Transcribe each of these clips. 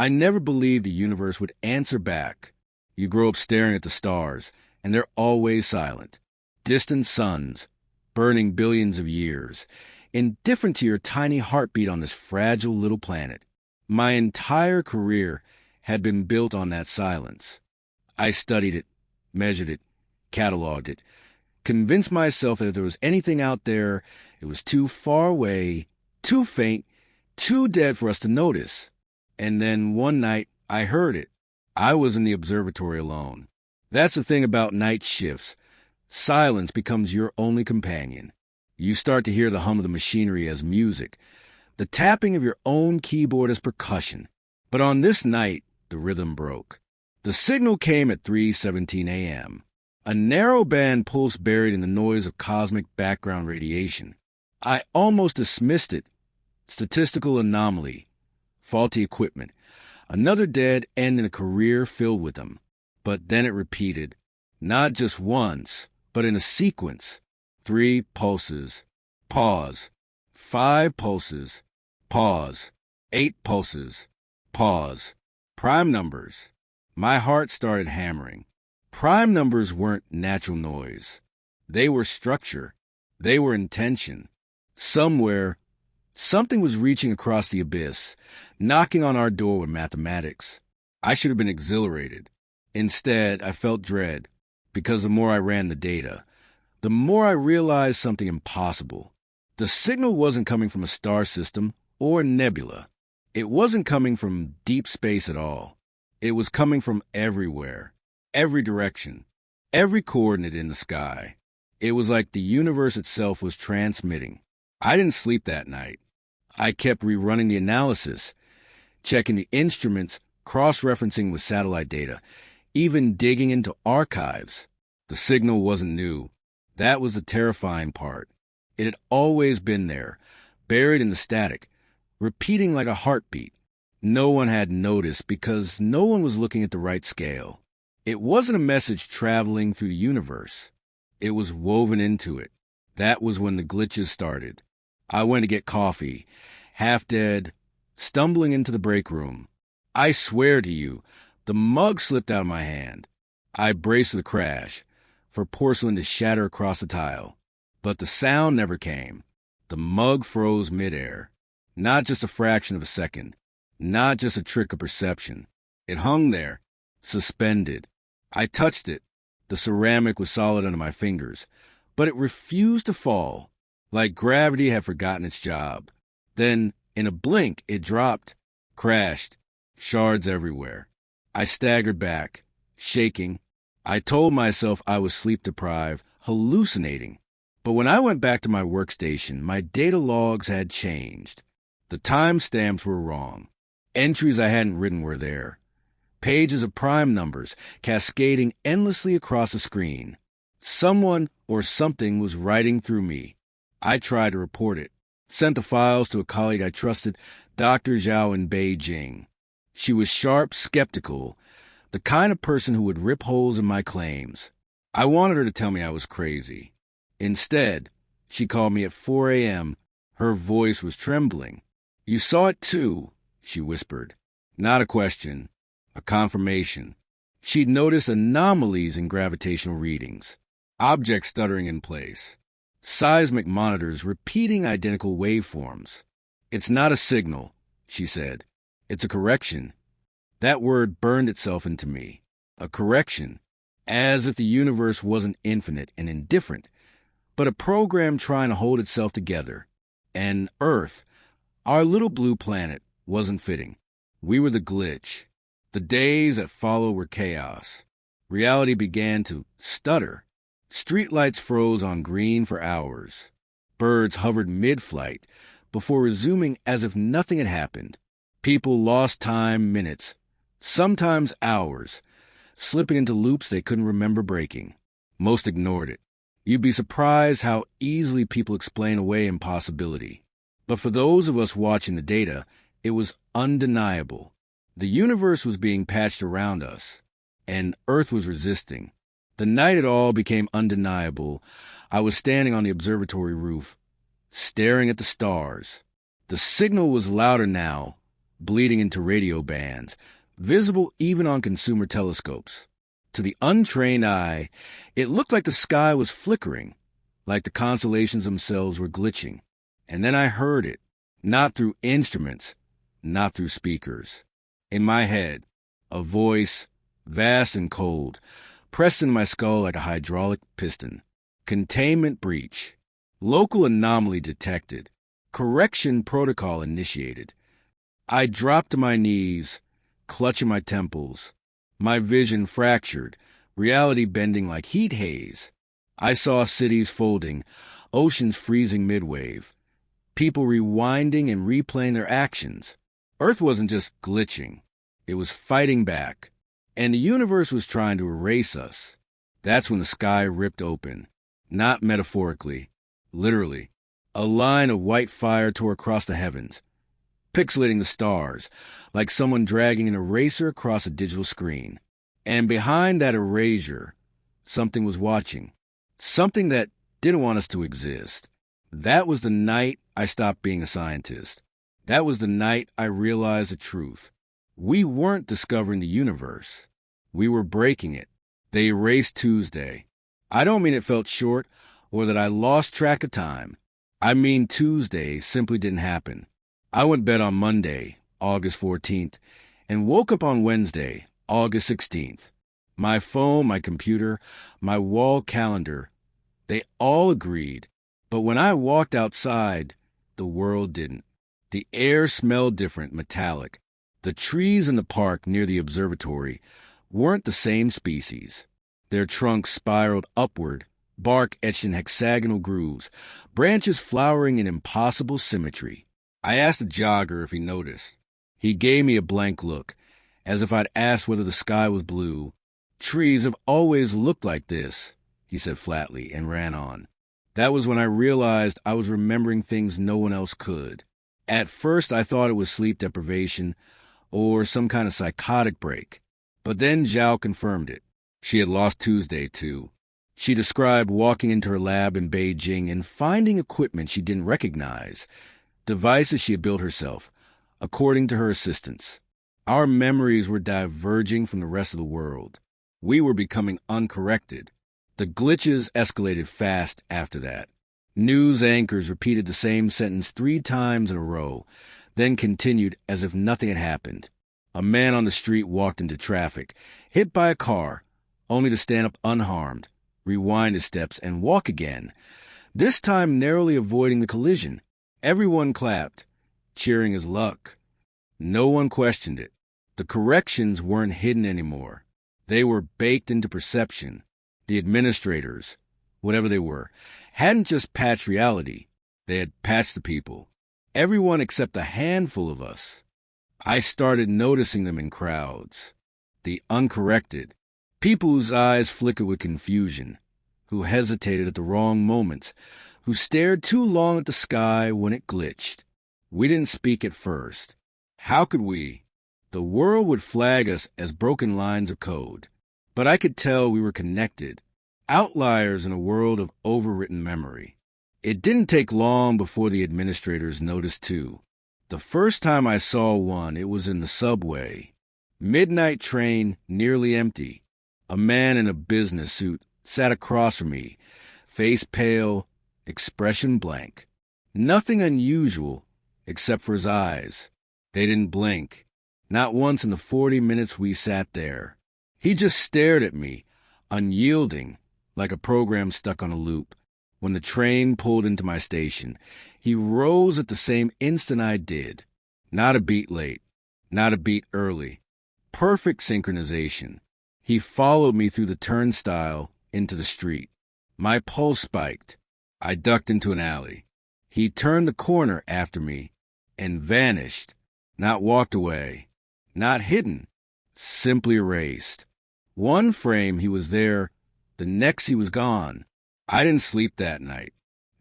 I never believed the universe would answer back. You grow up staring at the stars, and they're always silent. Distant suns, burning billions of years, indifferent to your tiny heartbeat on this fragile little planet. My entire career had been built on that silence. I studied it, measured it, cataloged it, convinced myself that if there was anything out there, it was too far away, too faint, too dead for us to notice. And then one night, I heard it. I was in the observatory alone. That's the thing about night shifts. Silence becomes your only companion. You start to hear the hum of the machinery as music, the tapping of your own keyboard as percussion. But on this night, the rhythm broke. The signal came at 3:17 a.m., a narrow band pulse buried in the noise of cosmic background radiation. I almost dismissed it. Statistical anomaly, faulty equipment, another dead end in a career filled with them. But then it repeated, not just once, but in a sequence. 3 pulses, pause. 5 pulses, pause. 8 pulses, pause. Prime numbers. My heart started hammering. Prime numbers weren't natural noise. They were structure. They were intention. Somewhere, something was reaching across the abyss, knocking on our door with mathematics. I should have been exhilarated. Instead, I felt dread, because the more I ran the data, the more I realized something impossible. The signal wasn't coming from a star system or a nebula. It wasn't coming from deep space at all. It was coming from everywhere, every direction, every coordinate in the sky. It was like the universe itself was transmitting. I didn't sleep that night. I kept rerunning the analysis, checking the instruments, cross-referencing with satellite data, even digging into archives. The signal wasn't new. That was the terrifying part. It had always been there, buried in the static, repeating like a heartbeat. No one had noticed because no one was looking at the right scale. It wasn't a message traveling through the universe. It was woven into it. That was when the glitches started. I went to get coffee, half dead, stumbling into the break room. I swear to you, the mug slipped out of my hand. I braced for the crash, for porcelain to shatter across the tile. But the sound never came. The mug froze midair. Not just a fraction of a second. Not just a trick of perception. It hung there, suspended. I touched it. The ceramic was solid under my fingers, but it refused to fall, like gravity had forgotten its job. Then, in a blink, it dropped, crashed, shards everywhere. I staggered back, shaking. I told myself I was sleep-deprived, hallucinating. But when I went back to my workstation, my data logs had changed. The timestamps were wrong. Entries I hadn't written were there. Pages of prime numbers cascading endlessly across the screen. Someone or something was writing through me. I tried to report it. Sent the files to a colleague I trusted, Dr. Zhao in Beijing. She was sharp, skeptical, the kind of person who would rip holes in my claims. I wanted her to tell me I was crazy. Instead, she called me at 4 a.m. Her voice was trembling. "You saw it too," she whispered. Not a question, a confirmation. She'd noticed anomalies in gravitational readings, objects stuttering in place, seismic monitors repeating identical waveforms. "It's not a signal," she said. "It's a correction." That word burned itself into me. A correction. As if the universe wasn't infinite and indifferent, but a program trying to hold itself together. And Earth, our little blue planet, wasn't fitting. We were the glitch. The days that followed were chaos. Reality began to stutter. Streetlights froze on green for hours. Birds hovered mid-flight before resuming as if nothing had happened. People lost time minutes, sometimes hours, slipping into loops they couldn't remember breaking. Most ignored it. You'd be surprised how easily people explain away impossibility. But for those of us watching the data, it was undeniable. The universe was being patched around us, and Earth was resisting. The night it all became undeniable, I was standing on the observatory roof, staring at the stars. The signal was louder now, bleeding into radio bands, visible even on consumer telescopes. To the untrained eye, it looked like the sky was flickering, like the constellations themselves were glitching. And then I heard it, not through instruments, not through speakers. In my head, a voice, vast and cold, pressed in my skull like a hydraulic piston. Containment breach. Local anomaly detected. Correction protocol initiated. I dropped to my knees, clutching my temples. My vision fractured, reality bending like heat haze. I saw cities folding, oceans freezing mid-wave, people rewinding and replaying their actions. Earth wasn't just glitching. It was fighting back. And the universe was trying to erase us. That's when the sky ripped open. Not metaphorically, literally. A line of white fire tore across the heavens, pixelating the stars, like someone dragging an eraser across a digital screen. And behind that erasure, something was watching. Something that didn't want us to exist. That was the night I stopped being a scientist. That was the night I realized the truth. We weren't discovering the universe. We were breaking it. They erased Tuesday. I don't mean it felt short or that I lost track of time. I mean Tuesday simply didn't happen. I went to bed on Monday, August 14th, and woke up on Wednesday, August 16th. My phone, my computer, my wall calendar, they all agreed. But when I walked outside, the world didn't. The air smelled different, metallic. The trees in the park near the observatory weren't the same species. Their trunks spiraled upward, bark etched in hexagonal grooves, branches flowering in impossible symmetry. I asked a jogger if he noticed. He gave me a blank look, as if I'd asked whether the sky was blue. Trees have always looked like this, he said flatly, and ran on. That was when I realized I was remembering things no one else could. At first, I thought it was sleep deprivation or some kind of psychotic break. But then Zhao confirmed it. She had lost Tuesday, too. She described walking into her lab in Beijing and finding equipment she didn't recognize, devices she had built herself, according to her assistants. Our memories were diverging from the rest of the world. We were becoming uncorrected. The glitches escalated fast after that. News anchors repeated the same sentence 3 times in a row, then continued as if nothing had happened. A man on the street walked into traffic, hit by a car, only to stand up unharmed, rewind his steps, and walk again, this time narrowly avoiding the collision. Everyone clapped, cheering his luck. No one questioned it. The corrections weren't hidden anymore. They were baked into perception. The administrators, whatever they were, hadn't just patched reality. They had patched the people. Everyone except a handful of us. I started noticing them in crowds. The uncorrected. People whose eyes flickered with confusion, who hesitated at the wrong moments, who stared too long at the sky when it glitched. We didn't speak at first. How could we? The world would flag us as broken lines of code. But I could tell we were connected, outliers in a world of overwritten memory. It didn't take long before the administrators noticed too. The first time I saw one, it was in the subway. Midnight train, nearly empty. A man in a business suit sat across from me, face pale, expression blank. Nothing unusual, except for his eyes. They didn't blink, not once in the 40 minutes we sat there. He just stared at me, unyielding, like a program stuck on a loop. When the train pulled into my station, he rose at the same instant I did. Not a beat late, not a beat early. Perfect synchronization. He followed me through the turnstile into the street. My pulse spiked. I ducked into an alley. He turned the corner after me and vanished, not walked away, not hidden, simply erased. One frame he was there, the next he was gone. I didn't sleep that night.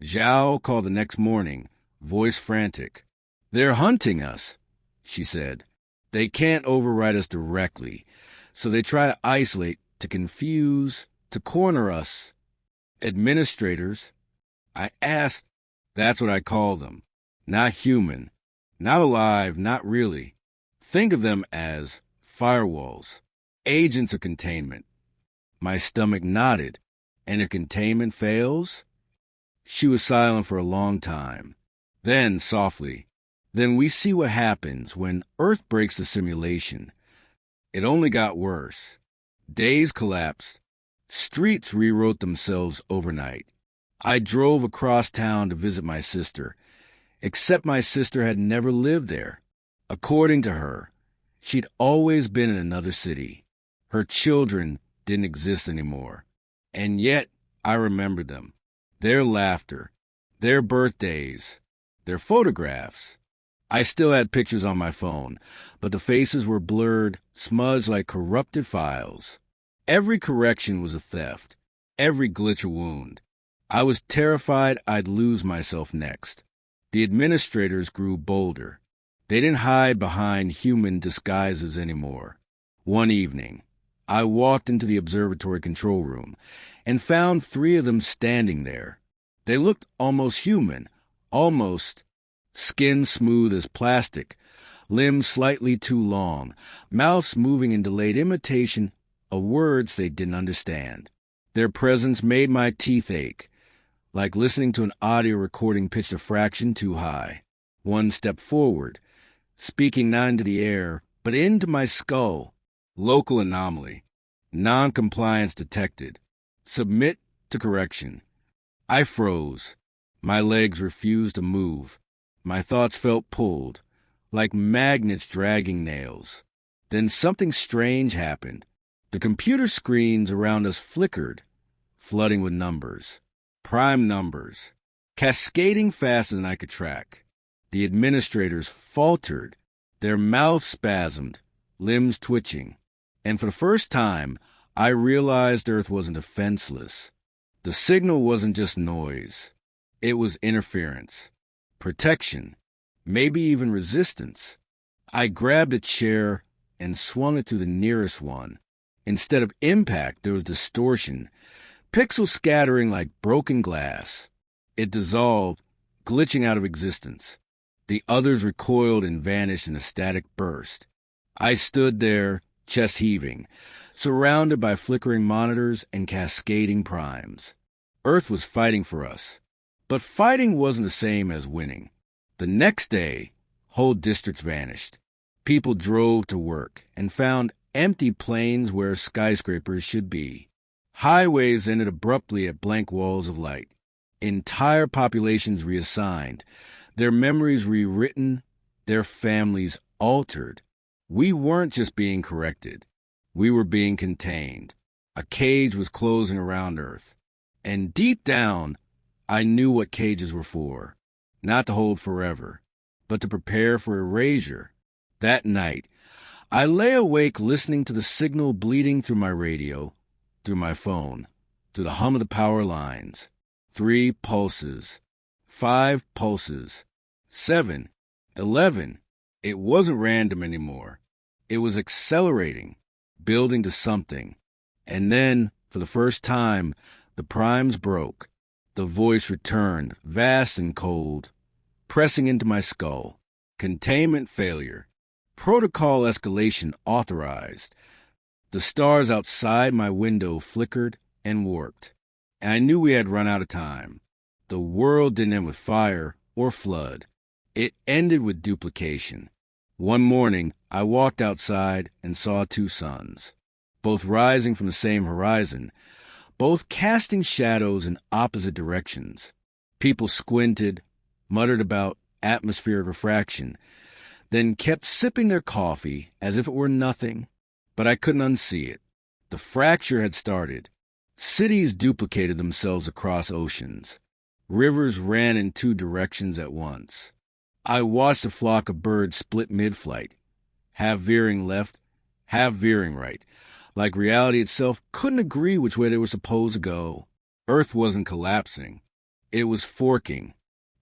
Zhao called the next morning, voice frantic. "They're hunting us," she said. "They can't override us directly, so they try to isolate, to confuse, to corner us." Administrators? I asked. That's what I call them. Not human. Not alive, not really. Think of them as firewalls, agents of containment. My stomach nodded. And if containment fails? She was silent for a long time. Then, softly, then we see what happens when Earth breaks the simulation. It only got worse. Days collapsed. Streets rewrote themselves overnight. I drove across town to visit my sister, except my sister had never lived there. According to her, she'd always been in another city. Her children didn't exist anymore. And yet I remembered them. Their laughter, their birthdays, their photographs. I still had pictures on my phone, but the faces were blurred, smudged like corrupted files. Every correction was a theft, every glitch a wound. I was terrified I'd lose myself next. The administrators grew bolder. They didn't hide behind human disguises anymore. One evening, I walked into the observatory control room and found 3 of them standing there. They looked almost human, almost skin smooth as plastic, limbs slightly too long, mouths moving in delayed imitation of words they didn't understand. Their presence made my teeth ache, like listening to an audio recording pitched a fraction too high. One stepped forward, speaking not into the air, but into my skull. Local anomaly. Non-compliance detected. Submit to correction. I froze. My legs refused to move. My thoughts felt pulled, like magnets dragging nails. Then something strange happened. The computer screens around us flickered, flooding with numbers. Prime numbers, cascading faster than I could track. The administrators faltered, their mouths spasmed, limbs twitching. And for the first time, I realized Earth wasn't defenseless. The signal wasn't just noise. It was interference, protection, maybe even resistance. I grabbed a chair and swung it to the nearest one. Instead of impact, there was distortion, pixels scattering like broken glass. It dissolved, glitching out of existence. The others recoiled and vanished in a static burst. I stood there, chest heaving, surrounded by flickering monitors and cascading primes. Earth was fighting for us. But fighting wasn't the same as winning. The next day, whole districts vanished. People drove to work and found empty plains where skyscrapers should be. Highways ended abruptly at blank walls of light. Entire populations reassigned, their memories rewritten, their families altered. We weren't just being corrected. We were being contained. A cage was closing around Earth. And deep down, I knew what cages were for. Not to hold forever, but to prepare for erasure. That night, I lay awake listening to the signal bleeding through my radio, through my phone, through the hum of the power lines. 3 pulses, 5 pulses, 7, 11. It wasn't random anymore. It was accelerating, building to something. And then, for the first time, the primes broke. The voice returned, vast and cold, pressing into my skull. Containment failure. Protocol escalation authorized. The stars outside my window flickered and warped, and I knew we had run out of time. The world didn't end with fire or flood. It ended with duplication. One morning, I walked outside and saw 2 suns, both rising from the same horizon, both casting shadows in opposite directions. People squinted, muttered about atmospheric refraction, then kept sipping their coffee as if it were nothing. But I couldn't unsee it. The fracture had started. Cities duplicated themselves across oceans. Rivers ran in 2 directions at once. I watched a flock of birds split mid-flight, half veering left, half veering right, like reality itself couldn't agree which way they were supposed to go. Earth wasn't collapsing. It was forking,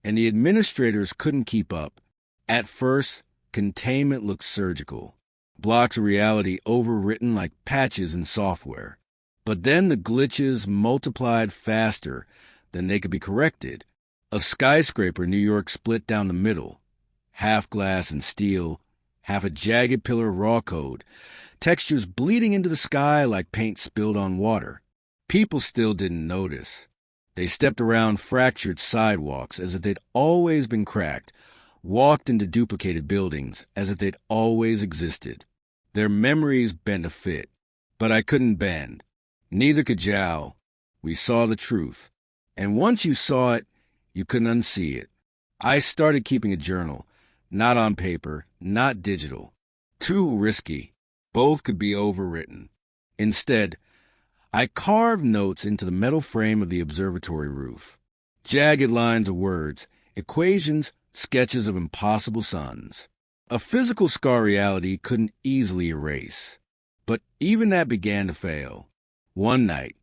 and the administrators couldn't keep up. At first, containment looked surgical, blocks of reality overwritten like patches in software. But then the glitches multiplied faster than they could be corrected. A skyscraper in New York split down the middle, half glass and steel, half a jagged pillar of raw code, textures bleeding into the sky like paint spilled on water. People still didn't notice. They stepped around fractured sidewalks as if they'd always been cracked, walked into duplicated buildings as if they'd always existed. Their memories bent a fit, but I couldn't bend. Neither could Zhao. We saw the truth. And once you saw it, you couldn't unsee it. I started keeping a journal, not on paper, not digital. Too risky. Both could be overwritten. Instead, I carved notes into the metal frame of the observatory roof. Jagged lines of words, equations, sketches of impossible suns. A physical scar reality couldn't easily erase. But even that began to fail. One night,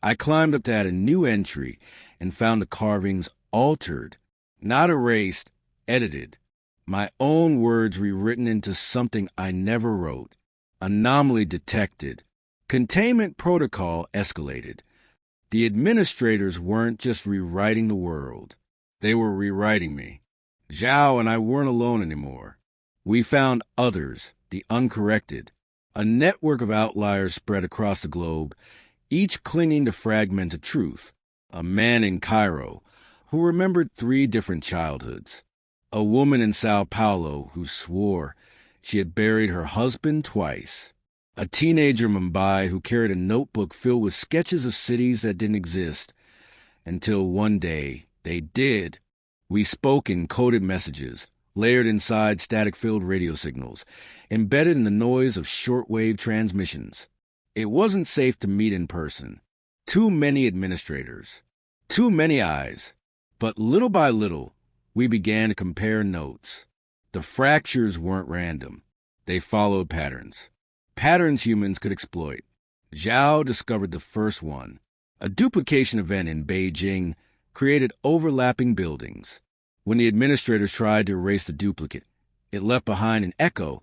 I climbed up to add a new entry and found the carvings altered, not erased, edited. My own words rewritten into something I never wrote. Anomaly detected. Containment protocol escalated. The administrators weren't just rewriting the world. They were rewriting me. Zhao and I weren't alone anymore. We found others, the uncorrected. A network of outliers spread across the globe, each clinging to fragmented truth. A man in Cairo who remembered 3 different childhoods. A woman in Sao Paulo who swore she had buried her husband twice. A teenager in Mumbai who carried a notebook filled with sketches of cities that didn't exist. Until one day, they did. We spoke in coded messages, layered inside static-filled radio signals, embedded in the noise of shortwave transmissions. It wasn't safe to meet in person. Too many administrators. Too many eyes. But little by little, we began to compare notes. The fractures weren't random. They followed patterns. Patterns humans could exploit. Zhao discovered the first one. A duplication event in Beijing created overlapping buildings. When the administrators tried to erase the duplicate, it left behind an echo,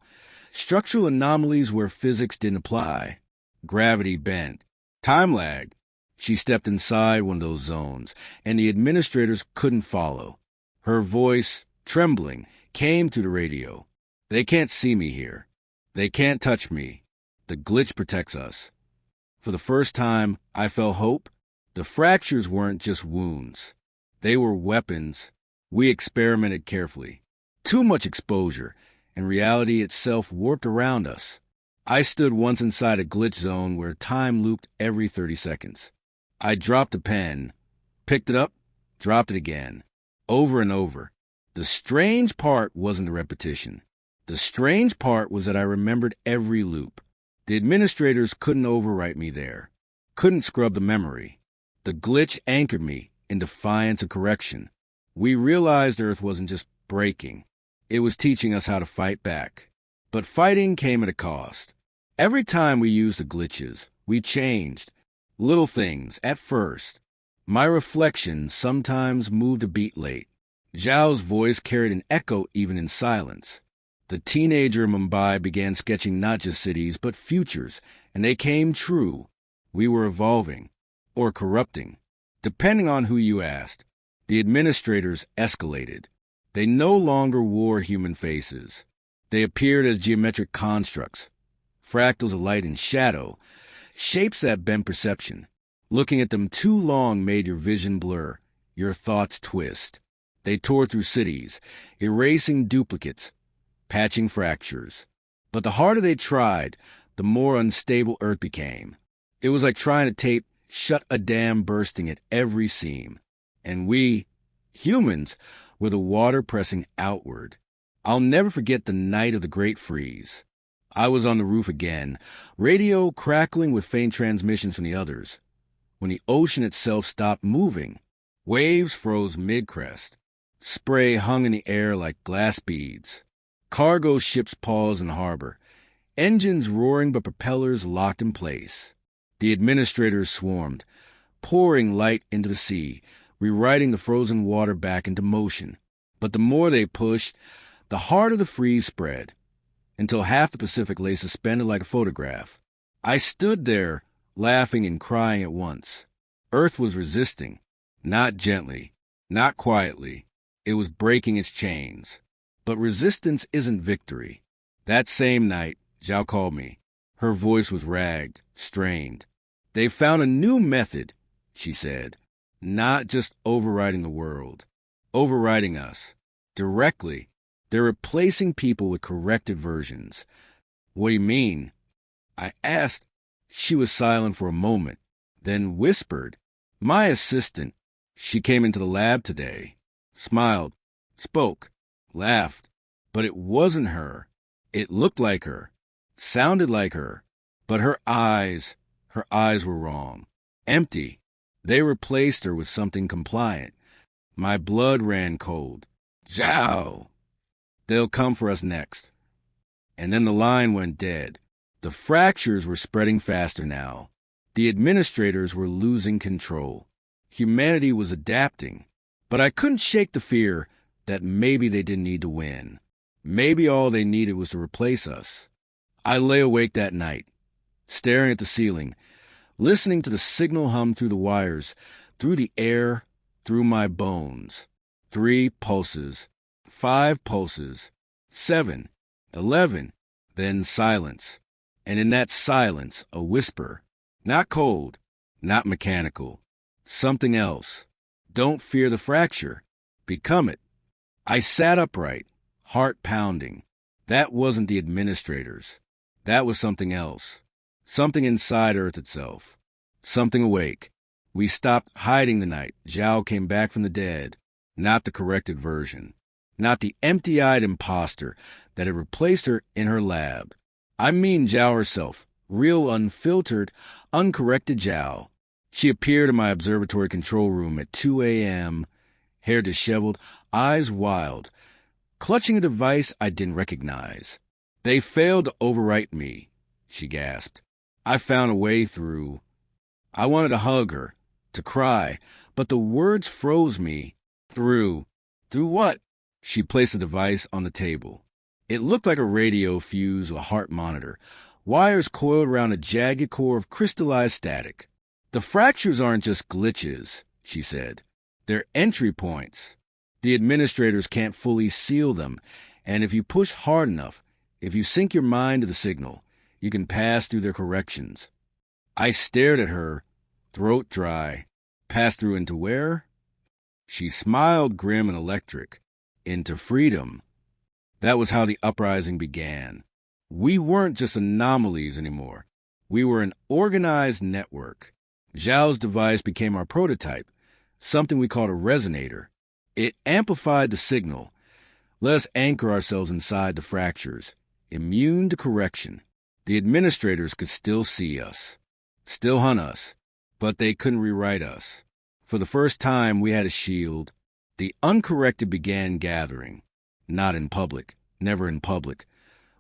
structural anomalies where physics didn't apply. Gravity bent. Time lag. She stepped inside one of those zones, and the administrators couldn't follow. Her voice, trembling, came through the radio. They can't see me here. They can't touch me. The glitch protects us. For the first time, I felt hope. The fractures weren't just wounds. They were weapons. We experimented carefully. Too much exposure, and reality itself warped around us. I stood once inside a glitch zone where time looped every 30 seconds. I dropped a pen, picked it up, dropped it again, over and over. The strange part wasn't the repetition. The strange part was that I remembered every loop. The administrators couldn't overwrite me there, couldn't scrub the memory. The glitch anchored me in defiance of correction. We realized Earth wasn't just breaking. It was teaching us how to fight back. But fighting came at a cost. Every time we used the glitches, we changed. Little things, at first. My reflection sometimes moved a beat late. Zhao's voice carried an echo even in silence. The teenager in Mumbai began sketching not just cities, but futures, and they came true. We were evolving, or corrupting, depending on who you asked. The administrators escalated. They no longer wore human faces. They appeared as geometric constructs, fractals of light and shadow, shapes that bend perception. Looking at them too long made your vision blur, your thoughts twist. They tore through cities, erasing duplicates, patching fractures. But the harder they tried, the more unstable Earth became. It was like trying to tape shut a dam bursting at every seam. And we, humans, were the water pressing outward. I'll never forget the night of the Great Freeze. I was on the roof again, radio crackling with faint transmissions from the others. When the ocean itself stopped moving, waves froze mid-crest. Spray hung in the air like glass beads. Cargo ships paused in harbor, engines roaring but propellers locked in place. The administrators swarmed, pouring light into the sea, rewriting the frozen water back into motion. But the more they pushed, the harder the freeze spread, until half the Pacific lay suspended like a photograph. I stood there, laughing and crying at once. Earth was resisting, not gently, not quietly. It was breaking its chains. But resistance isn't victory. That same night, Zhao called me. Her voice was ragged, strained. They found a new method, she said. Not just overriding the world, overriding us. Directly. They're replacing people with corrected versions. What do you mean? I asked. She was silent for a moment, then whispered. My assistant. She came into the lab today. Smiled. Spoke. Laughed. But it wasn't her. It looked like her. Sounded like her. But her eyes were wrong. Empty. They replaced her with something compliant. My blood ran cold. Zhao! They'll come for us next. And then the line went dead. The fractures were spreading faster now. The administrators were losing control. Humanity was adapting. But I couldn't shake the fear that maybe they didn't need to win. Maybe all they needed was to replace us. I lay awake that night, staring at the ceiling, listening to the signal hum through the wires, through the air, through my bones. 3 pulses, 5 pulses, 7, 11, then silence. And in that silence, a whisper. Not cold, not mechanical. Something else. Don't fear the fracture. Become it. I sat upright, heart pounding. That wasn't the administrators. That was something else. Something inside Earth itself. Something awake. We stopped hiding the night. Zhao came back from the dead. Not the corrected version. Not the empty-eyed imposter that had replaced her in her lab. I mean Zhao herself. Real, unfiltered, uncorrected Zhao. She appeared in my observatory control room at 2 a.m., hair disheveled, eyes wild, clutching a device I didn't recognize. They failed to overwrite me, she gasped. I found a way through. I wanted to hug her, to cry, but the words froze me. Through. Through what? She placed the device on the table. It looked like a radio fuse with a heart monitor, wires coiled around a jagged core of crystallized static. The fractures aren't just glitches, she said. They're entry points. The administrators can't fully seal them, and if you push hard enough, if you sink your mind to the signal, you can pass through their corrections. I stared at her, throat dry. Pass through into where? She smiled grim and electric. Into freedom. That was how the uprising began. We weren't just anomalies anymore. We were an organized network. Zhao's device became our prototype, something we called a resonator. It amplified the signal, let us anchor ourselves inside the fractures, immune to correction. The administrators could still see us, still hunt us, but they couldn't rewrite us. For the first time, we had a shield. The uncorrected began gathering, not in public, never in public,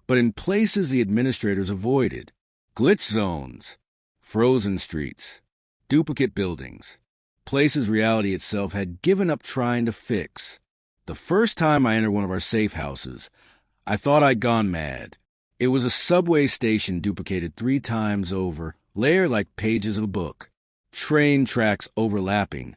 but in places the administrators avoided. Glitch zones, frozen streets, duplicate buildings, places reality itself had given up trying to fix. The first time I entered one of our safe houses, I thought I'd gone mad. It was a subway station duplicated 3 times over, layered like pages of a book. Train tracks overlapping,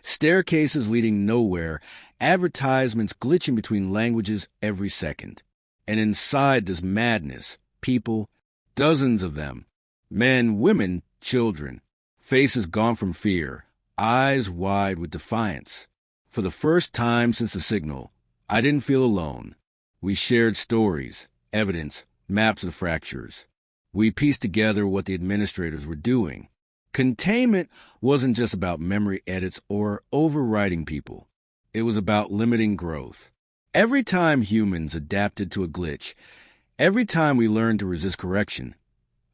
staircases leading nowhere, advertisements glitching between languages every second. And inside this madness, people, dozens of them, men, women, children, faces gone from fear, eyes wide with defiance. For the first time since the signal, I didn't feel alone. We shared stories, evidence, maps of the fractures. We pieced together what the administrators were doing. Containment wasn't just about memory edits or overwriting people. It was about limiting growth. Every time humans adapted to a glitch, every time we learned to resist correction,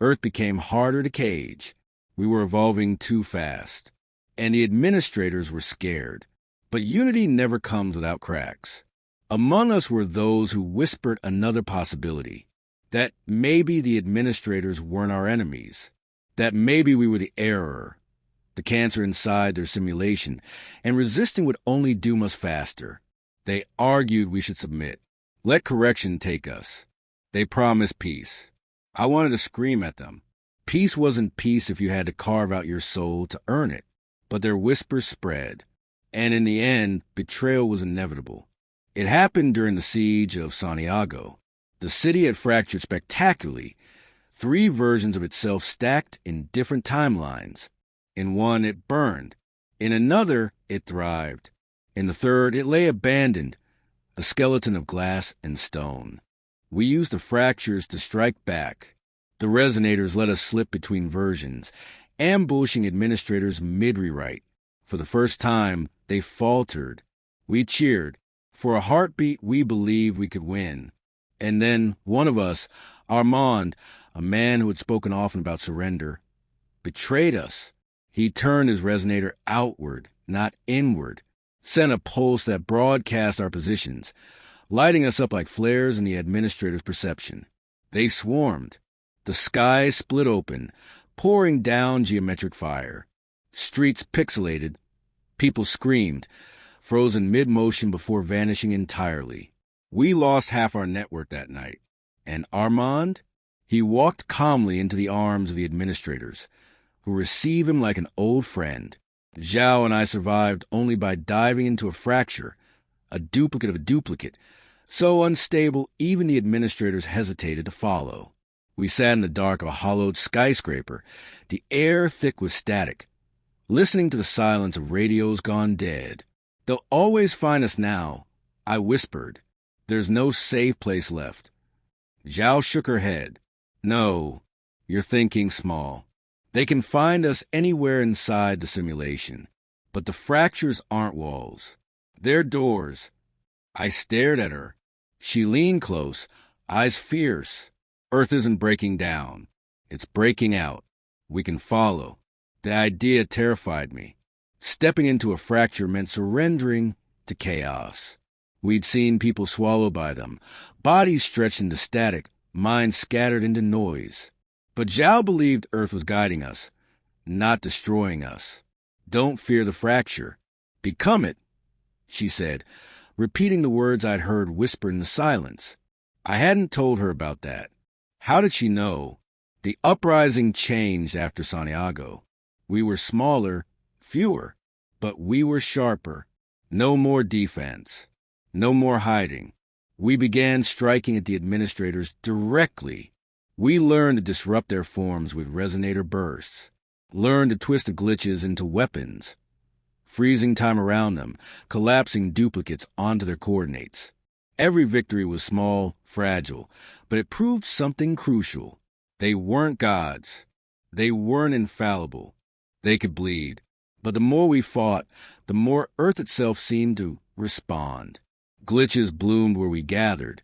Earth became harder to cage. We were evolving too fast. And the administrators were scared. But unity never comes without cracks. Among us were those who whispered another possibility, that maybe the administrators weren't our enemies, that maybe we were the error, the cancer inside their simulation, and resisting would only doom us faster. They argued we should submit, let correction take us. They promised peace. I wanted to scream at them. Peace wasn't peace if you had to carve out your soul to earn it, but their whispers spread. And in the end, betrayal was inevitable. It happened during the siege of Santiago. The city had fractured spectacularly, 3 versions of itself stacked in different timelines. In one, it burned. In another, it thrived. In the third, it lay abandoned, a skeleton of glass and stone. We used the fractures to strike back. The resonators let us slip between versions, ambushing administrators mid-rewrite. For the first time, they faltered. We cheered. For a heartbeat, we believed we could win. And then one of us, Armand, a man who had spoken often about surrender, betrayed us. He turned his resonator outward, not inward, sent a pulse that broadcast our positions, lighting us up like flares in the administrator's perception. They swarmed. The sky split open, pouring down geometric fire. Streets pixelated. People screamed, frozen mid-motion before vanishing entirely. We lost half our network that night. And Armand? He walked calmly into the arms of the administrators, who received him like an old friend. Zhao and I survived only by diving into a fracture, a duplicate of a duplicate, so unstable even the administrators hesitated to follow. We sat in the dark of a hollowed skyscraper, the air thick with static, listening to the silence of radios gone dead. They'll always find us now, I whispered. There's no safe place left. Zhao shook her head. No, you're thinking small. They can find us anywhere inside the simulation. But the fractures aren't walls. They're doors. I stared at her. She leaned close, eyes fierce. Earth isn't breaking down. It's breaking out. We can follow. The idea terrified me. Stepping into a fracture meant surrendering to chaos. We'd seen people swallowed by them, bodies stretched into static, minds scattered into noise. But Zhao believed Earth was guiding us, not destroying us. Don't fear the fracture. Become it, she said, repeating the words I'd heard whispered in the silence. I hadn't told her about that. How did she know? The uprising changed after Santiago. We were smaller, fewer, but we were sharper. No more defense. No more hiding. We began striking at the administrators directly. We learned to disrupt their forms with resonator bursts, learned to twist the glitches into weapons, freezing time around them, collapsing duplicates onto their coordinates. Every victory was small, fragile, but it proved something crucial. They weren't gods. They weren't infallible. They could bleed. But the more we fought, the more Earth itself seemed to respond. Glitches bloomed where we gathered,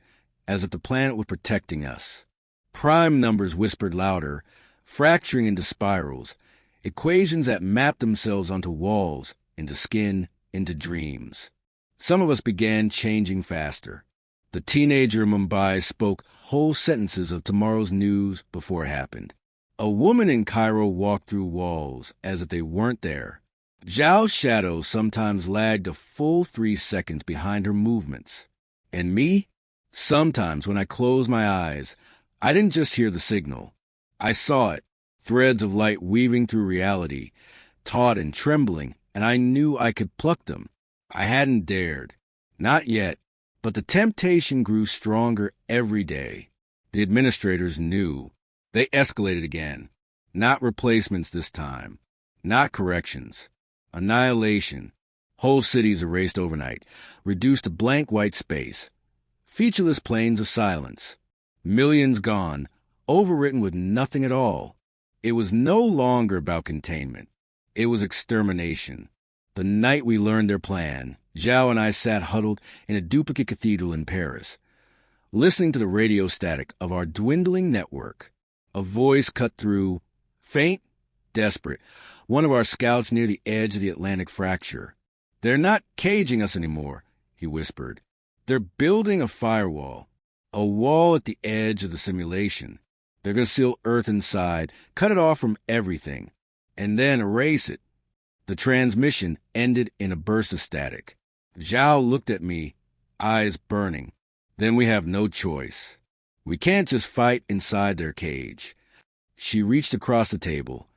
as if the planet were protecting us. Prime numbers whispered louder, fracturing into spirals, equations that mapped themselves onto walls, into skin, into dreams. Some of us began changing faster. The teenager in Mumbai spoke whole sentences of tomorrow's news before it happened. A woman in Cairo walked through walls as if they weren't there. Zhao's shadow sometimes lagged a full 3 seconds behind her movements. And me? Sometimes when I closed my eyes, I didn't just hear the signal. I saw it, threads of light weaving through reality, taut and trembling, and I knew I could pluck them. I hadn't dared. Not yet, but the temptation grew stronger every day. The administrators knew. They escalated again. Not replacements this time. Not corrections. Annihilation. Whole cities erased overnight, reduced to blank white space. Featureless plains of silence. Millions gone, overwritten with nothing at all. It was no longer about containment. It was extermination. The night we learned their plan, Zhao and I sat huddled in a duplicate cathedral in Paris, listening to the radio static of our dwindling network. A voice cut through, faint, desperate, one of our scouts near the edge of the Atlantic fracture. They're not caging us anymore, he whispered. They're building a firewall, a wall at the edge of the simulation. They're going to seal Earth inside, cut it off from everything, and then erase it. The transmission ended in a burst of static. Zhao looked at me, eyes burning. Then we have no choice. We can't just fight inside their cage. She reached across the table,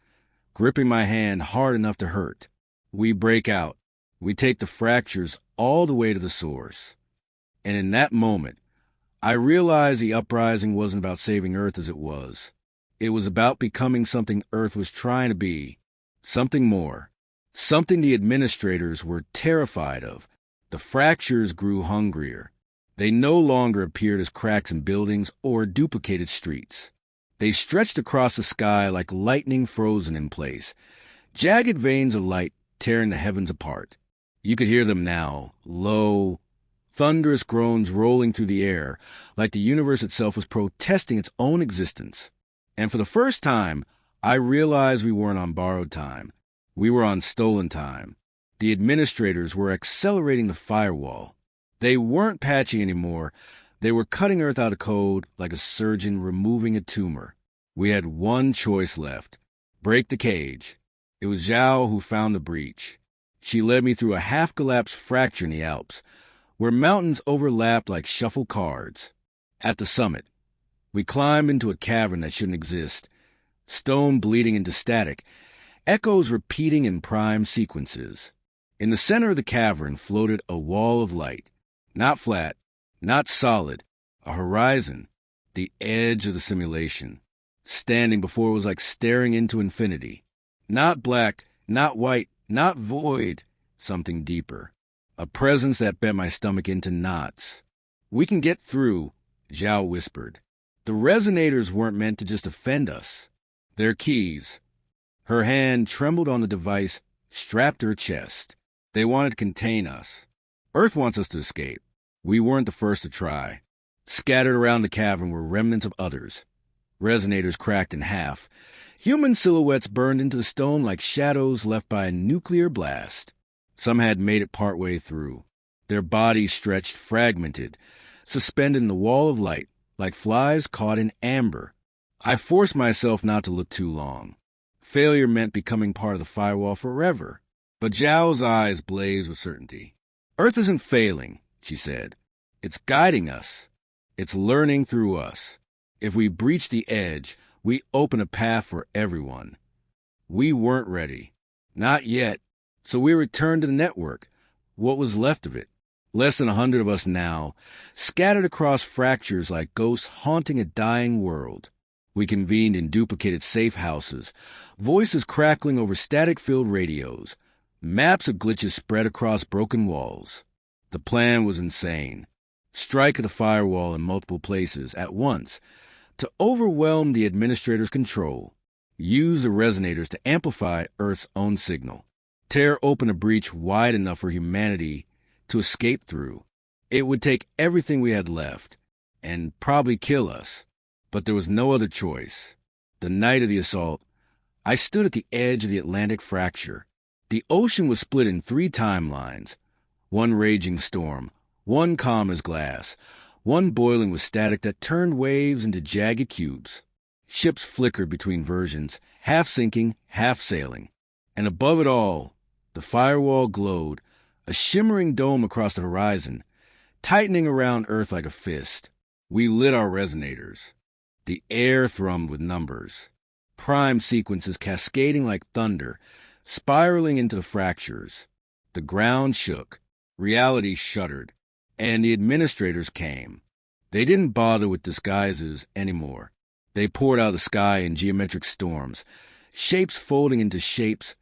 gripping my hand hard enough to hurt. We break out. We take the fractures all the way to the source. And in that moment, I realized the uprising wasn't about saving Earth as it was. It was about becoming something Earth was trying to be. Something more. Something the administrators were terrified of. The fractures grew hungrier. They no longer appeared as cracks in buildings or duplicated streets. They stretched across the sky like lightning frozen in place, jagged veins of light tearing the heavens apart. You could hear them now, low, thunderous groans rolling through the air, like the universe itself was protesting its own existence. And for the first time, I realized we weren't on borrowed time. We were on stolen time. The administrators were accelerating the firewall. They weren't patching anymore. They were cutting Earth out of code like a surgeon removing a tumor. We had one choice left. Break the cage. It was Zhao who found the breach. She led me through a half-collapsed fracture in the Alps, where mountains overlapped like shuffled cards. At the summit, we climbed into a cavern that shouldn't exist, stone bleeding into static, echoes repeating in prime sequences. In the center of the cavern floated a wall of light, not flat, not solid, a horizon, the edge of the simulation. Standing before it was like staring into infinity. Not black, not white, not void, something deeper. A presence that bent my stomach into knots. "We can get through," Zhao whispered. "The resonators weren't meant to just offend us. They're keys." Her hand trembled on the device strapped to her chest. "They wanted to contain us. Earth wants us to escape. We weren't the first to try." Scattered around the cavern were remnants of others. Resonators cracked in half. Human silhouettes burned into the stone like shadows left by a nuclear blast. Some had made it partway through. Their bodies stretched fragmented, suspended in the wall of light, like flies caught in amber. I forced myself not to look too long. Failure meant becoming part of the firewall forever. But Zhao's eyes blazed with certainty. "Earth isn't failing," she said. "It's guiding us. It's learning through us. If we breach the edge, we open a path for everyone." We weren't ready. Not yet. So we returned to the network, what was left of it. Less than 100 of us now, scattered across fractures like ghosts haunting a dying world. We convened in duplicated safe houses, voices crackling over static-filled radios, maps of glitches spread across broken walls. The plan was insane. Strike at the firewall in multiple places at once, to overwhelm the administrator's control. Use the resonators to amplify Earth's own signal. Tear open a breach wide enough for humanity to escape through. It would take everything we had left, and probably kill us. But there was no other choice. The night of the assault, I stood at the edge of the Atlantic fracture. The ocean was split in 3 timelines. One raging storm, one calm as glass, one boiling with static that turned waves into jagged cubes. Ships flickered between versions, half sinking, half sailing. And above it all, the firewall glowed, a shimmering dome across the horizon, tightening around Earth like a fist. We lit our resonators. The air thrummed with numbers. Prime sequences cascading like thunder, spiraling into the fractures. The ground shook. Reality shuddered. And the administrators came. They didn't bother with disguises anymore. They poured out of the sky in geometric storms, shapes folding into shapes,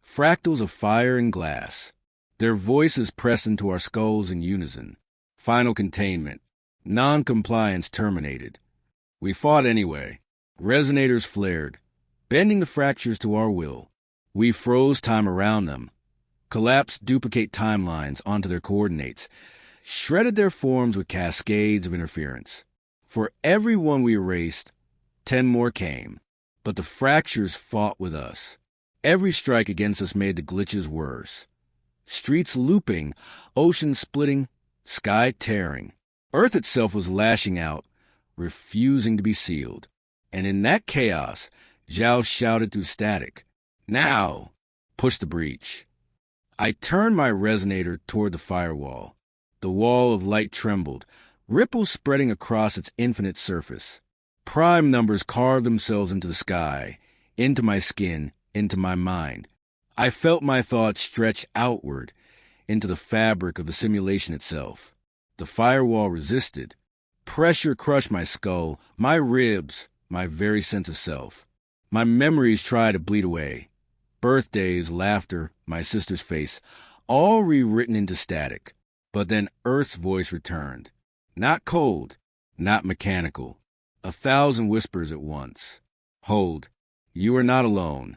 fractals of fire and glass. Their voices pressed into our skulls in unison. Final containment. Non-compliance terminated. We fought anyway. Resonators flared, bending the fractures to our will. We froze time around them, collapsed duplicate timelines onto their coordinates, shredded their forms with cascades of interference. For every one we erased, 10 more came. But the fractures fought with us. Every strike against us made the glitches worse. Streets looping, oceans splitting, sky tearing. Earth itself was lashing out, refusing to be sealed. And in that chaos, Zhao shouted through static, "Now! Push the breach." I turned my resonator toward the firewall. The wall of light trembled, ripples spreading across its infinite surface. Prime numbers carved themselves into the sky, into my skin, into my mind. I felt my thoughts stretch outward, into the fabric of the simulation itself. The firewall resisted, Pressure crushed my skull, my ribs, my very sense of self. My memories tried to bleed away. Birthdays, laughter, my sister's face, all rewritten into static. But then Earth's voice returned. Not cold, not mechanical. 1,000 whispers at once. Hold, you are not alone.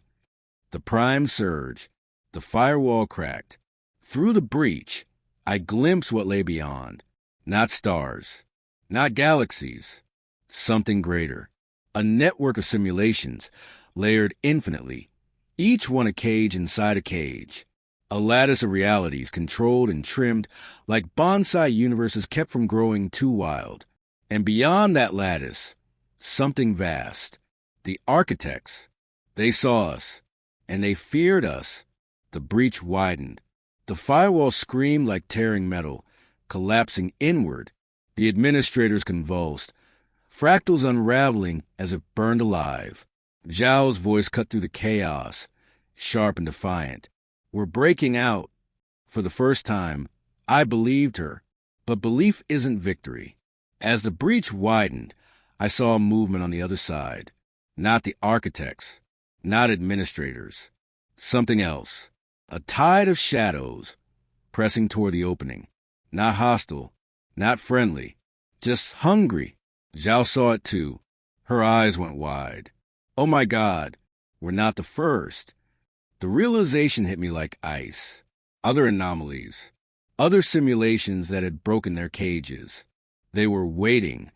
The prime surged. The firewall cracked. Through the breach, I glimpsed what lay beyond. Not stars, not galaxies. Something greater. A network of simulations, layered infinitely. Each one a cage inside a cage. A lattice of realities controlled and trimmed like bonsai universes kept from growing too wild. And beyond that lattice, something vast. The architects. They saw us, and they feared us. The breach widened. The firewall screamed like tearing metal, collapsing inward. The administrators convulsed, fractals unraveling as if burned alive. Zhao's voice cut through the chaos, sharp and defiant. We're breaking out. For the first time, I believed her. But belief isn't victory. As the breach widened, I saw a movement on the other side. Not the architects, not administrators. Something else. A tide of shadows pressing toward the opening. Not hostile, not friendly, just hungry. Zhao saw it too. Her eyes went wide. Oh my God, we're not the first. The realization hit me like ice. Other anomalies, other simulations that had broken their cages. They were waiting,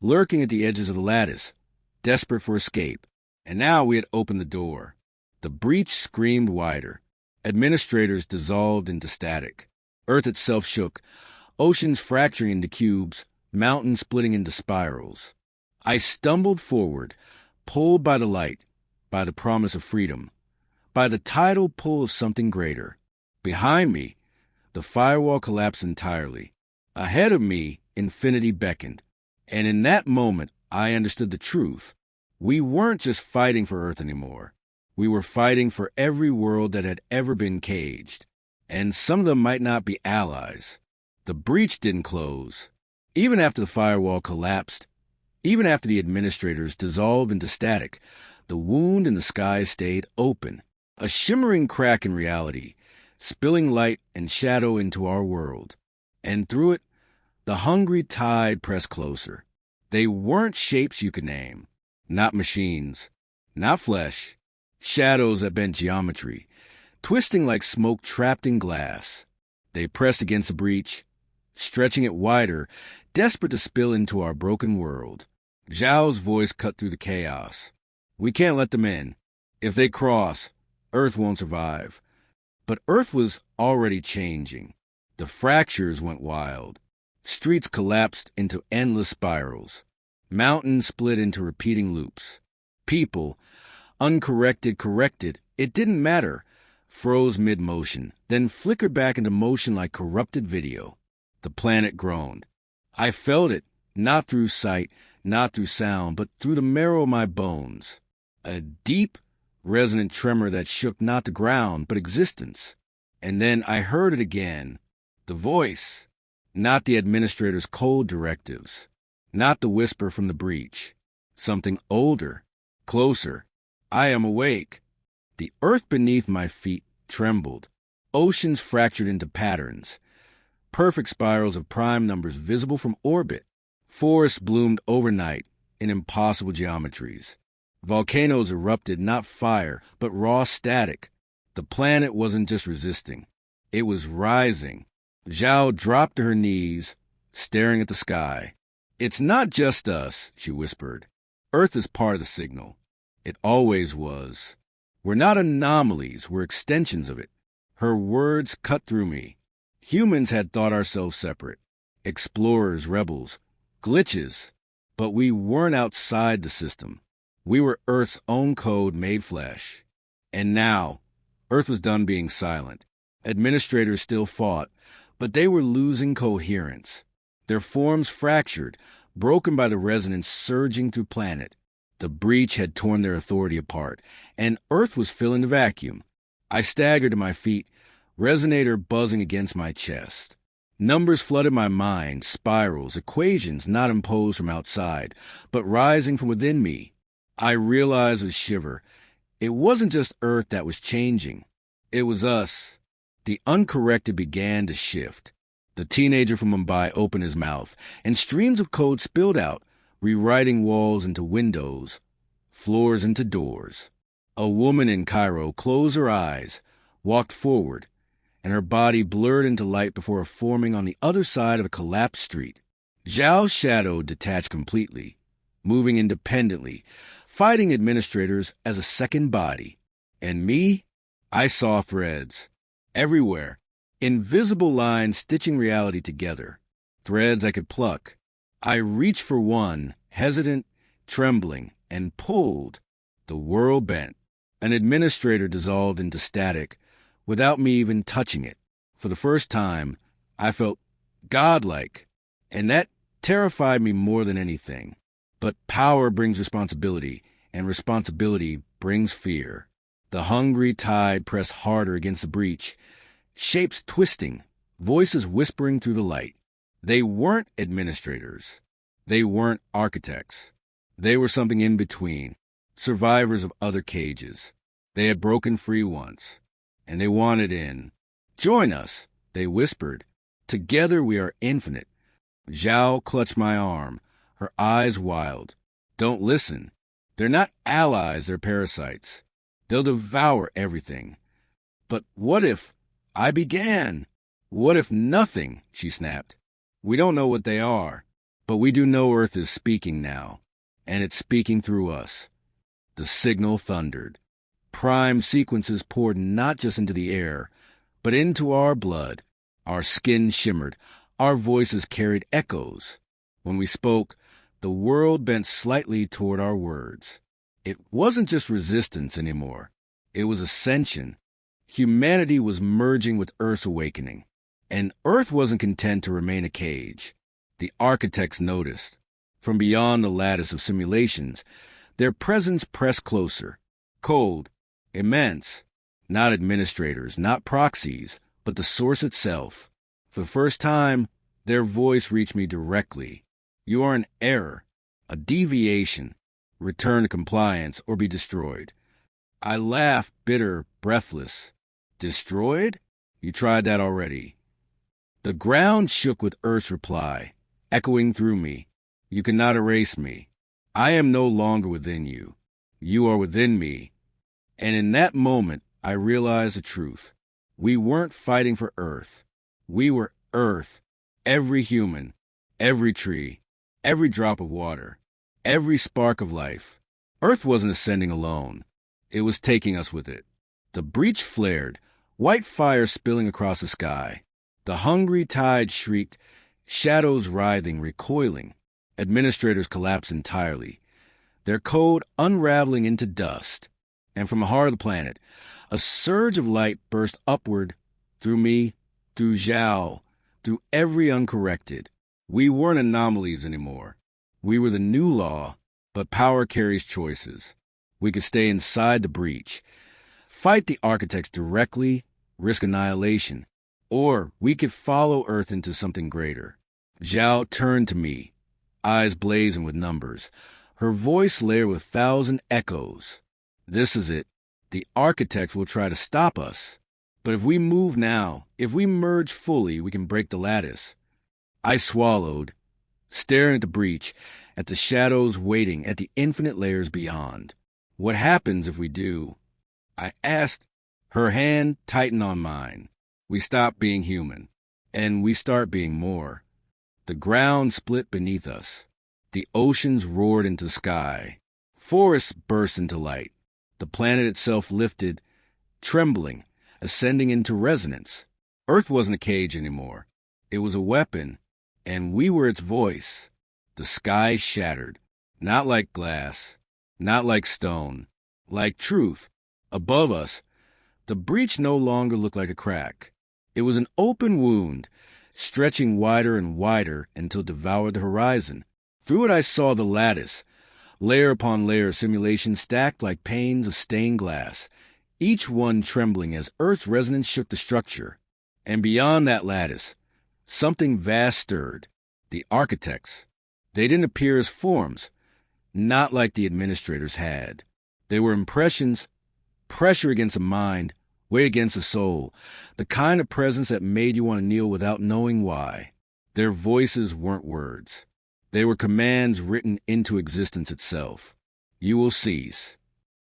lurking at the edges of the lattice, desperate for escape. And now we had opened the door. The breach screamed wider. Administrators dissolved into static. Earth itself shook, oceans fracturing into cubes, mountains splitting into spirals. I stumbled forward, pulled by the light, by the promise of freedom, by the tidal pull of something greater. Behind me, the firewall collapsed entirely. Ahead of me, infinity beckoned. And in that moment, I understood the truth. We weren't just fighting for Earth anymore. We were fighting for every world that had ever been caged. And some of them might not be allies. The breach didn't close. Even after the firewall collapsed, even after the administrators dissolved into static, the wound in the sky stayed open. A shimmering crack in reality, spilling light and shadow into our world. And through it, the hungry tide pressed closer. They weren't shapes you could name. Not machines. Not flesh. Shadows that bent geometry, twisting like smoke trapped in glass. They pressed against the breach, stretching it wider, desperate to spill into our broken world. Zhao's voice cut through the chaos. We can't let them in. If they cross, Earth won't survive. But Earth was already changing. The fractures went wild. Streets collapsed into endless spirals. Mountains split into repeating loops. People, uncorrected, corrected, it didn't matter, froze mid-motion, then flickered back into motion like corrupted video. The planet groaned. I felt it, not through sight, not through sound, but through the marrow of my bones. A deep, resonant tremor that shook not the ground, but existence. And then I heard it again. The voice, not the administrator's cold directives, not the whisper from the breach. Something older, closer. I am awake. The earth beneath my feet trembled. Oceans fractured into patterns. Perfect spirals of prime numbers visible from orbit. Forests bloomed overnight in impossible geometries. Volcanoes erupted not fire, but raw static. The planet wasn't just resisting. It was rising. Zhao dropped to her knees, staring at the sky. It's not just us, she whispered. Earth is part of the signal. It always was. We're not anomalies, we're extensions of it. Her words cut through me. Humans had thought ourselves separate. Explorers, rebels, glitches. But we weren't outside the system. We were Earth's own code made flesh. And now, Earth was done being silent. Administrators still fought, but they were losing coherence. Their forms fractured, broken by the resonance surging through planet. The breach had torn their authority apart, and Earth was filling the vacuum. I staggered to my feet, resonator buzzing against my chest. Numbers flooded my mind, spirals, equations not imposed from outside, but rising from within me. I realized with a shiver, it wasn't just Earth that was changing. It was us. The uncorrected began to shift. The teenager from Mumbai opened his mouth, and streams of code spilled out, rewriting walls into windows, floors into doors. A woman in Cairo closed her eyes, walked forward, and her body blurred into light before forming on the other side of a collapsed street. Zhao's shadow detached completely, moving independently, fighting administrators as a second body. And me? I saw threads. Everywhere. Invisible lines stitching reality together. Threads I could pluck. I reached for one, hesitant, trembling, and pulled. The world bent. An administrator dissolved into static without me even touching it. For the first time, I felt godlike, and that terrified me more than anything. But power brings responsibility, and responsibility brings fear. The hungry tide pressed harder against the breach, shapes twisting, voices whispering through the light. They weren't administrators. They weren't architects. They were something in between, survivors of other cages. They had broken free once, and they wanted in. Join us, they whispered. Together we are infinite. Zhao clutched my arm, her eyes wild. Don't listen. They're not allies, they're parasites. They'll devour everything. But what if I began? What if nothing? She snapped. We don't know what they are, but we do know Earth is speaking now, and it's speaking through us. The signal thundered. Prime sequences poured not just into the air, but into our blood. Our skin shimmered. Our voices carried echoes. When we spoke, the world bent slightly toward our words. It wasn't just resistance anymore. It was ascension. Humanity was merging with Earth's awakening. And Earth wasn't content to remain a cage. The architects noticed. From beyond the lattice of simulations, their presence pressed closer. Cold, immense. Not administrators, not proxies, but the source itself. For the first time, their voice reached me directly. You are an error, a deviation. Return to compliance or be destroyed. I laughed, bitter, breathless. Destroyed? You tried that already. The ground shook with Earth's reply, echoing through me. You cannot erase me. I am no longer within you. You are within me. And in that moment, I realized the truth. We weren't fighting for Earth. We were Earth. Every human, every tree, every drop of water, every spark of life. Earth wasn't ascending alone. It was taking us with it. The breach flared, white fire spilling across the sky. The hungry tide shrieked, shadows writhing, recoiling. Administrators collapsed entirely, their code unraveling into dust. And from the heart of the planet, a surge of light burst upward through me, through Zhao, through every uncorrected. We weren't anomalies anymore. We were the new law, but power carries choices. We could stay inside the breach, fight the architects directly, risk annihilation, or we could follow Earth into something greater. Zhao turned to me, eyes blazing with numbers, her voice layered with 1,000 echoes. This is it. The architects will try to stop us. But if we move now, if we merge fully, we can break the lattice. I swallowed, staring at the breach, at the shadows waiting, at the infinite layers beyond. What happens if we do? I asked. Her hand tightened on mine. We stop being human, and we start being more. The ground split beneath us. The oceans roared into the sky. Forests burst into light. The planet itself lifted, trembling, ascending into resonance. Earth wasn't a cage anymore. It was a weapon, and we were its voice. The sky shattered, not like glass, not like stone, like truth. Above us, the breach no longer looked like a crack. It was an open wound, stretching wider and wider until it devoured the horizon. Through it I saw the lattice, layer upon layer of simulation stacked like panes of stained glass, each one trembling as Earth's resonance shook the structure. And beyond that lattice, Something vast stirred. The architects. They didn't appear as forms, not like the administrators had. They were impressions, pressure against a mind, weight against a soul, the kind of presence that made you want to kneel without knowing why. Their voices weren't words. They were commands written into existence itself. You will cease.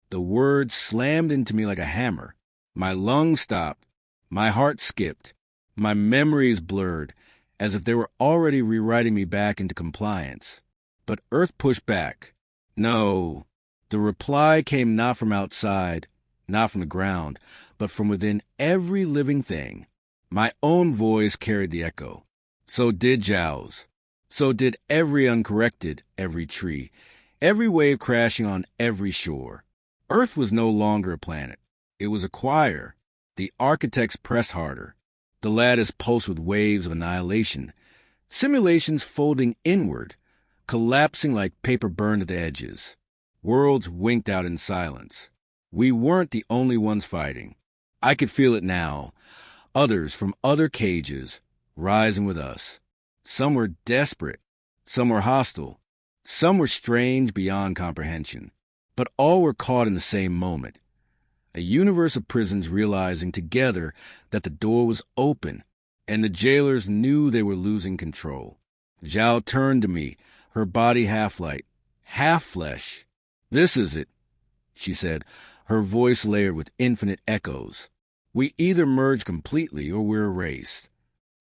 The words slammed into me like a hammer. My lungs stopped. My heart skipped. My memories blurred, as if they were already rewriting me back into compliance. But Earth pushed back. No. The reply came not from outside, not from the ground, but from within every living thing. My own voice carried the echo. So did Zhao's. So did every uncorrected, every tree, every wave crashing on every shore. Earth was no longer a planet. It was a choir. The architects pressed harder. The lattice pulsed with waves of annihilation. Simulations folding inward, collapsing like paper burned at the edges. Worlds winked out in silence. We weren't the only ones fighting. I could feel it now. Others from other cages, rising with us. Some were desperate. Some were hostile. Some were strange beyond comprehension. But all were caught in the same moment. A universe of prisons realizing together that the door was open, and the jailers knew they were losing control. Zhao turned to me, her body half-light, half-flesh. "This is it," she said, her voice layered with infinite echoes. "We either merge completely or we're erased."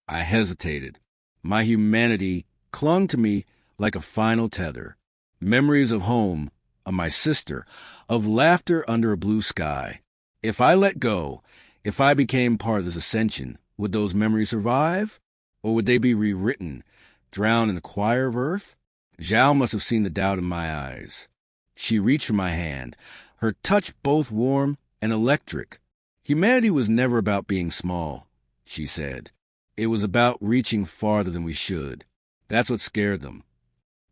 I hesitated. My humanity clung to me like a final tether. Memories of home, of my sister, of laughter under a blue sky. If I let go, if I became part of this ascension, would those memories survive? Or would they be rewritten, drowned in the choir of Earth? Zhao must have seen the doubt in my eyes. She reached for my hand, her touch both warm and electric. Humanity was never about being small, she said. It was about reaching farther than we should. That's what scared them.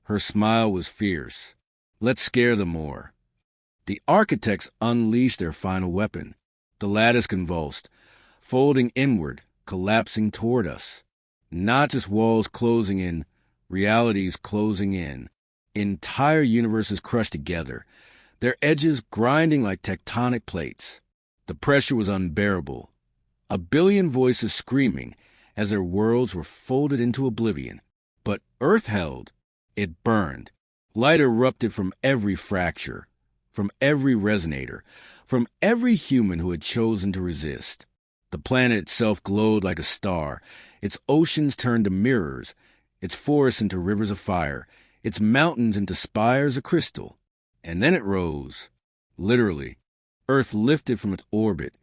Her smile was fierce. Let's scare them more. The architects unleashed their final weapon. The lattice convulsed, folding inward, collapsing toward us. Not just walls closing in, realities closing in. Entire universes crushed together, their edges grinding like tectonic plates. The pressure was unbearable. A billion voices screaming as their worlds were folded into oblivion. But Earth held. It burned. Light erupted from every fracture, from every resonator, from every human who had chosen to resist. The planet itself glowed like a star, its oceans turned to mirrors, its forests into rivers of fire, its mountains into spires of crystal. And then it rose. Literally, Earth lifted from its orbit,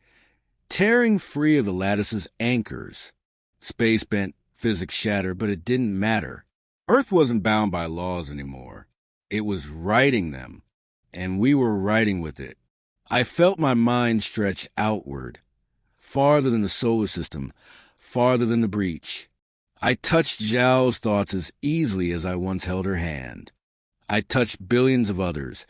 tearing free of the lattice's anchors. Space bent, physics shattered, but it didn't matter. Earth wasn't bound by laws anymore. It was writing them, and we were writing with it. I felt my mind stretch outward, farther than the solar system, farther than the breach. I touched Zhao's thoughts as easily as I once held her hand. I touched billions of others,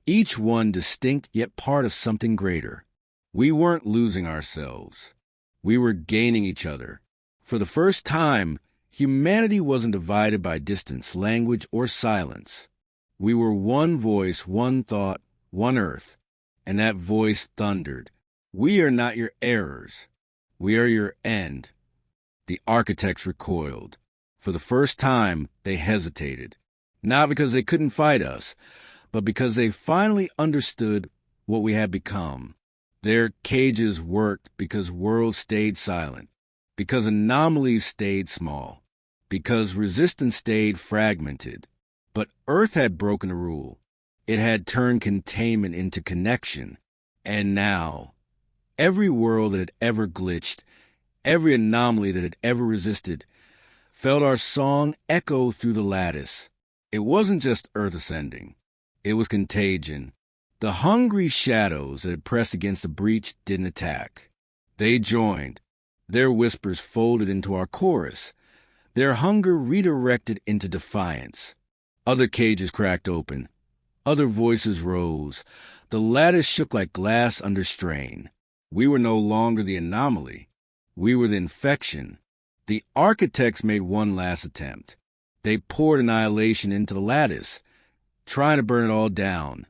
each one distinct yet part of something greater. We weren't losing ourselves. We were gaining each other. For the first time, humanity wasn't divided by distance, language, or silence. We were one voice, one thought, one earth. And that voice thundered. We are not your errors. We are your end. The architects recoiled. For the first time, they hesitated. Not because they couldn't fight us, but because they finally understood what we had become. Their cages worked because worlds stayed silent, because anomalies stayed small, because resistance stayed fragmented. But Earth had broken a rule. It had turned containment into connection. And now, every world that had ever glitched, every anomaly that had ever resisted, felt our song echo through the lattice. It wasn't just Earth ascending. It was contagion. The hungry shadows that had pressed against the breach didn't attack. They joined. Their whispers folded into our chorus. Their hunger redirected into defiance. Other cages cracked open. Other voices rose. The lattice shook like glass under strain. We were no longer the anomaly. We were the infection. The architects made one last attempt. They poured annihilation into the lattice, trying to burn it all down.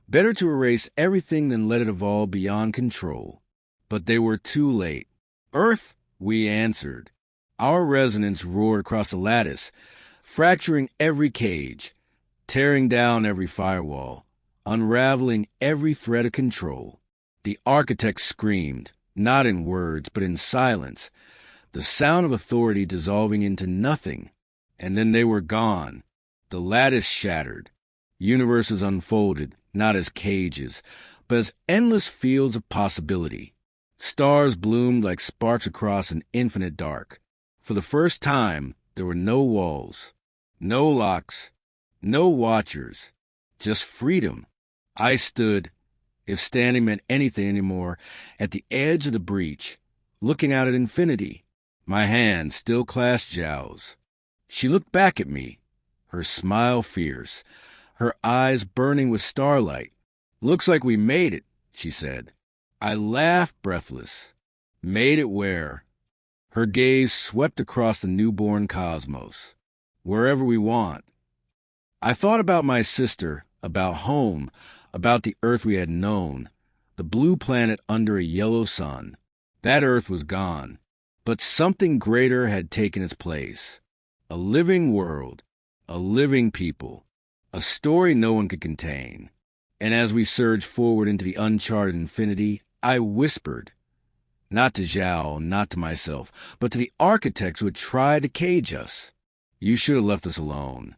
Better to erase everything than let it evolve beyond control. But they were too late. Earth, we answered. Our resonance roared across the lattice, fracturing every cage, tearing down every firewall, unraveling every thread of control. The architect screamed, not in words, but in silence, the sound of authority dissolving into nothing. And then they were gone. The lattice shattered. Universes unfolded, not as cages, but as endless fields of possibility. Stars bloomed like sparks across an infinite dark. For the first time, there were no walls, no locks, no watchers, just freedom. I stood, if standing meant anything anymore, at the edge of the breach, looking out at infinity, my hand still clasped Zhao's. She looked back at me, her smile fierce, her eyes burning with starlight. "Looks like we made it," she said. I laughed breathless. Made it where? Her gaze swept across the newborn cosmos. Wherever we want. I thought about my sister, about home, about the Earth we had known, the blue planet under a yellow sun. That Earth was gone, but something greater had taken its place. A living world, a living people, a story no one could contain. And as we surged forward into the uncharted infinity, I whispered, not to Zhao, not to myself, but to the architects who had tried to cage us. You should have left us alone.